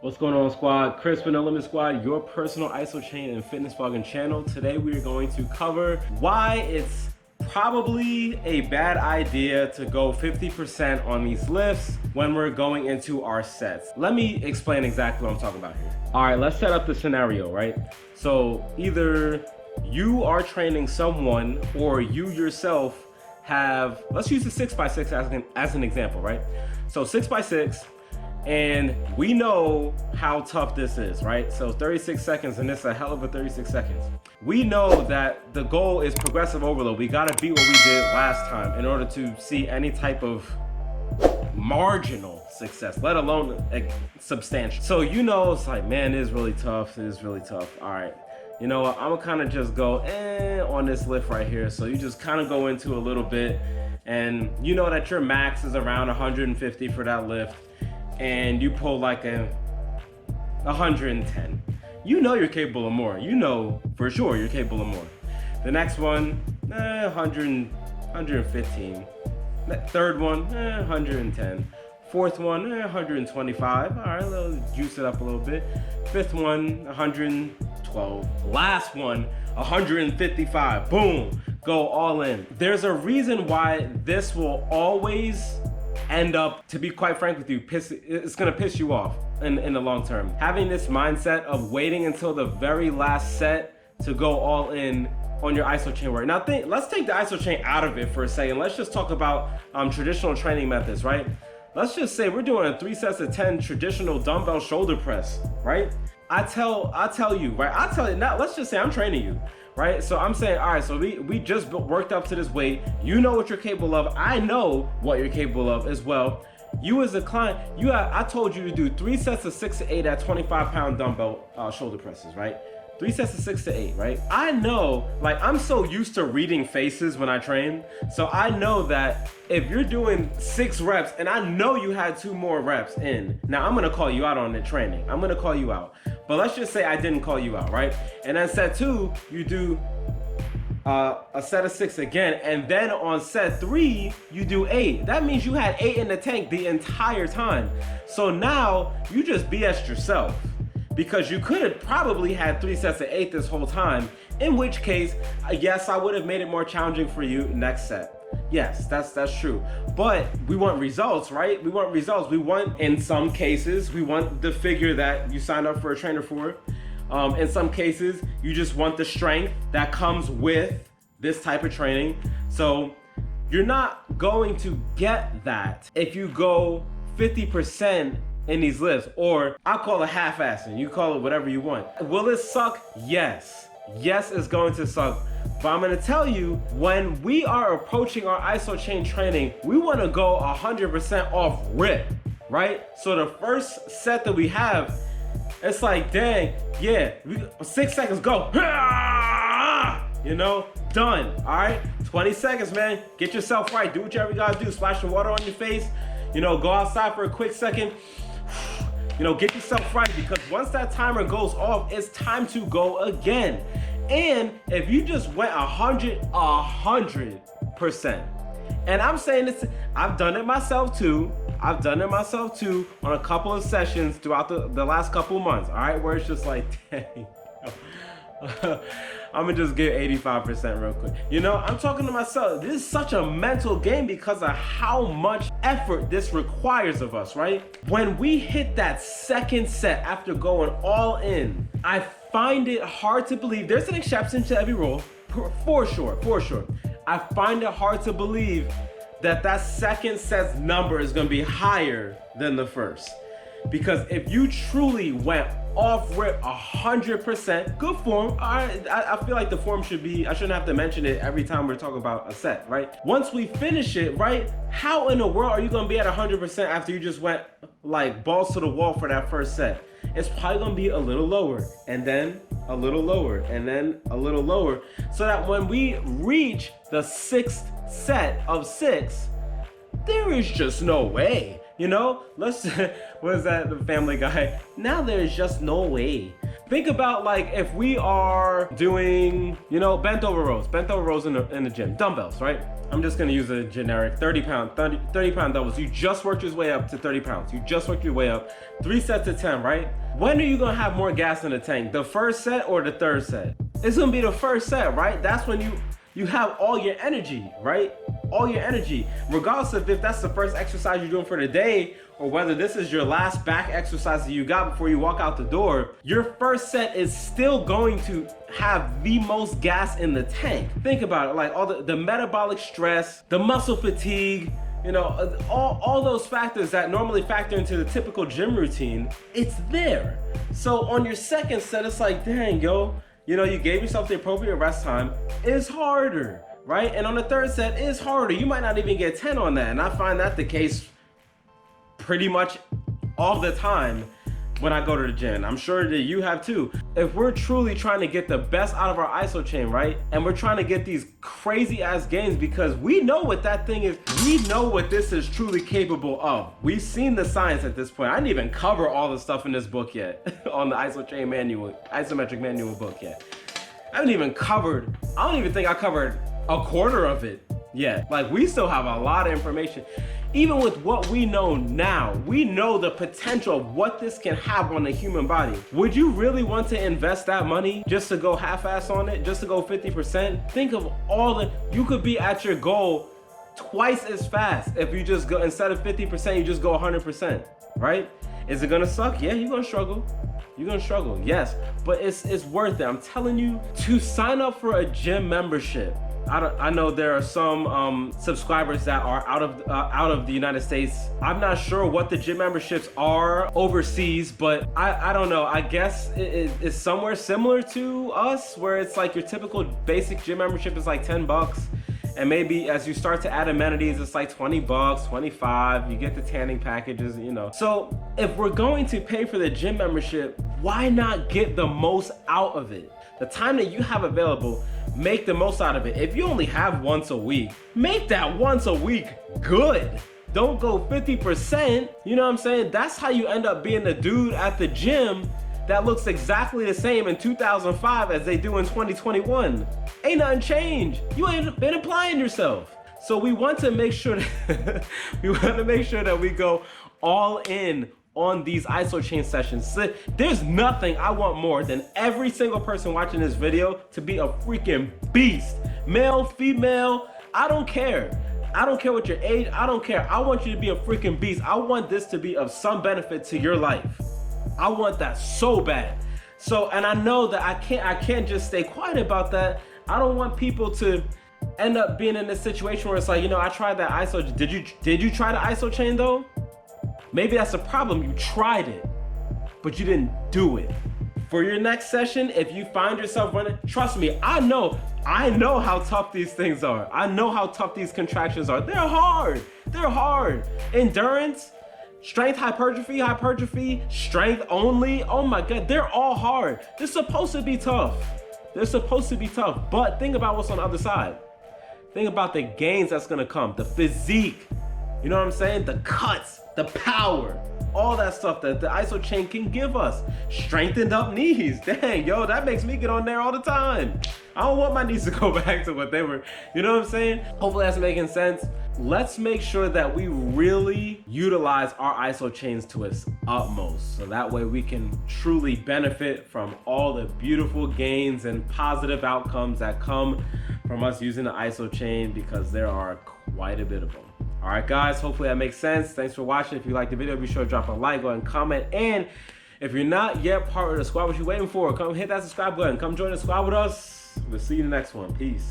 What's going on, squad? Chris with NoLimitSquad, your personal Isochain and fitness vlogging channel. Today we are going to cover why it's probably a bad idea to go 50% on these lifts when we're going into our sets. Let me explain exactly what I'm talking about here. All right, let's set up the scenario, right? So either you are training someone or you yourself have, let's use the 6x6 as an example, right? So 6x6, and we know how tough this is, right? So 36 seconds, and this is a hell of a 36 seconds. We know that the goal is progressive overload. We gotta beat what we did last time in order to see any type of marginal success, let alone like, substantial. So you know, it's like, man, it is really tough. It is really tough. All right, you know what? I'm gonna kind of just go on this lift right here. So you just kind of go into a little bit, and you know that your max is around 150 for that lift, and you pull like a 110. You know you're capable of more. You know for sure you're capable of more. The next one, 100, 115. Third one, 110. Fourth one, 125. All right, let's juice it up a little bit. Fifth one, 112. Last one, 155. Boom, go all in. There's a reason why this will always end up, to be quite frank with you, it's gonna piss you off in the long term. Having this mindset of waiting until the very last set to go all in on your isochain work. Now let's take the isochain out of it for a second. Let's just talk about traditional training methods, right? Let's just say we're doing a 3 sets of 10 traditional dumbbell shoulder press, right? I tell you, right? I tell you, now let's just say I'm training you, right? So I'm saying, all right, so we just worked up to this weight. You know what you're capable of. I know what you're capable of as well. You as a client, I told you to do 3 sets of 6 to 8 at 25-pound dumbbell shoulder presses, right? 3 sets of 6 to 8, right? I know, like, I'm so used to reading faces when I train. So I know that if you're doing 6 reps and I know you had 2 more reps in, now I'm gonna call you out on the training. I'm gonna call you out. But let's just say I didn't call you out, right? And then set 2, you do a set of 6 again, and then on set 3 you do 8. That means you had 8 in the tank the entire time. So now you just BS'd yourself, because you could have probably had 3 sets of 8 this whole time, in which case, yes, I would have made it more challenging for you next set. Yes, that's true. But we want results, right? We want results. We want, in some cases, we want the figure that you signed up for a trainer for. In some cases, you just want the strength that comes with this type of training. So you're not going to get that if you go 50% in these lifts, or I call it half-assing. You call it whatever you want. Will it suck? Yes. Yes, it's going to suck. But I'm gonna tell you, when we are approaching our isochain training, we wanna go 100% off rip, right? So the first set that we have, it's like, dang, yeah, 6 seconds, go. You know, done, all right? 20 seconds, man. Get yourself right. Do whatever you gotta do. Splash some water on your face. You know, go outside for a quick second. You know, get yourself right, because once that timer goes off, it's time to go again. And if you just went 100%, and I'm saying this, I've done it myself too. I've done it myself too on a couple of sessions throughout the last couple of months, all right? Where it's just like, dang, I'm gonna just get 85% real quick. You know, I'm talking to myself. This is such a mental game because of how much effort this requires of us, right? When we hit that second set after going all in, I find it hard to believe. There's an exception to every rule, for sure. I find it hard to believe that second set's number is gonna be higher than the first. Because if you truly went off rip 100%, good form. I feel like the form should be, I shouldn't have to mention it every time we're talking about a set, right? Once we finish it, right? How in the world are you gonna be at 100% after you just went like balls to the wall for that first set? It's probably gonna be a little lower, and then a little lower, and then a little lower, so that when we reach the 6th set of 6, there is just no way. You know, what is that, the Family Guy? Now there's just no way. Think about like if we are doing, you know, bent over rows in the gym, dumbbells, right? I'm just gonna use a generic 30 pound dumbbells. You just worked your way up to 30 pounds. You just worked your way up, 3 sets of 10, right? When are you gonna have more gas in the tank? The first set or the third set? It's gonna be the first set, right? That's when you have all your energy, right? All your energy, regardless of if that's the first exercise you're doing for the day or whether this is your last back exercise that you got before you walk out the door, your first set is still going to have the most gas in the tank. Think about it, like all the metabolic stress, the muscle fatigue, you know, all those factors that normally factor into the typical gym routine, it's there. So on your second set, it's like, dang, yo, you know, you gave yourself the appropriate rest time. It's harder, right? And on the third set, it's harder. You might not even get 10 on that. And I find that the case pretty much all the time when I go to the gym. I'm sure that you have too. If we're truly trying to get the best out of our Isochain, right? And we're trying to get these crazy ass gains because we know what that thing is. We know what this is truly capable of. We've seen the science at this point. I didn't even cover all the stuff in this book yet on the Isochain manual, isometric manual book yet. I don't even think I covered a quarter of it yet. Like, we still have a lot of information. Even with what we know now, we know the potential of what this can have on the human body. Would you really want to invest that money just to go half-ass on it, just to go 50%? Think of you could be at your goal twice as fast if you just go, instead of 50%, you just go 100%, right? Is it gonna suck? Yeah, you're gonna struggle. You're gonna struggle, yes, but it's worth it. I'm telling you, to sign up for a gym membership. I know there are some subscribers that are out of the United States. I'm not sure what the gym memberships are overseas, but I don't know. I guess it's somewhere similar to us, where it's like your typical basic gym membership is like $10. And maybe as you start to add amenities, it's like $20, $25. You get the tanning packages, you know. So if we're going to pay for the gym membership, why not get the most out of it? The time that you have available, make the most out of it. If you only have once a week, make that once a week good. Don't go 50%. You know what I'm saying? That's how you end up being the dude at the gym that looks exactly the same in 2005 as they do in 2021. Ain't nothing changed. You ain't been applying yourself. So we want to make sure that we go all in on these Isochain sessions. There's nothing I want more than every single person watching this video to be a freaking beast. Male, female, I don't care. I don't care what your age, I don't care. I want you to be a freaking beast. I want this to be of some benefit to your life. I want that so bad. So, and I know that I can't just stay quiet about that. I don't want people to end up being in this situation where it's like, you know, I tried that Isochain. Did you try the Isochain though? Maybe that's the problem. You tried it, but you didn't do it. For your next session, if you find yourself running, trust me, I know how tough these things are. I know how tough these contractions are. They're hard. Endurance, strength, hypertrophy, strength only. Oh my God, they're all hard. They're supposed to be tough. But think about what's on the other side. Think about the gains that's gonna come, the physique. You know what I'm saying? The cuts, the power, all that stuff that the Isochain can give us. Strengthened up knees. Dang, yo, that makes me get on there all the time. I don't want my knees to go back to what they were. You know what I'm saying? Hopefully that's making sense. Let's make sure that we really utilize our Isochains to its utmost. So that way we can truly benefit from all the beautiful gains and positive outcomes that come from us using the Isochain, because there are quite a bit of them. All right, guys, hopefully that makes sense. Thanks for watching. If you liked the video, be sure to drop a like, go ahead and comment. And if you're not yet part of the squad, what you waiting for? Come hit that subscribe button. Come join the squad with us. We'll see you in the next one. Peace.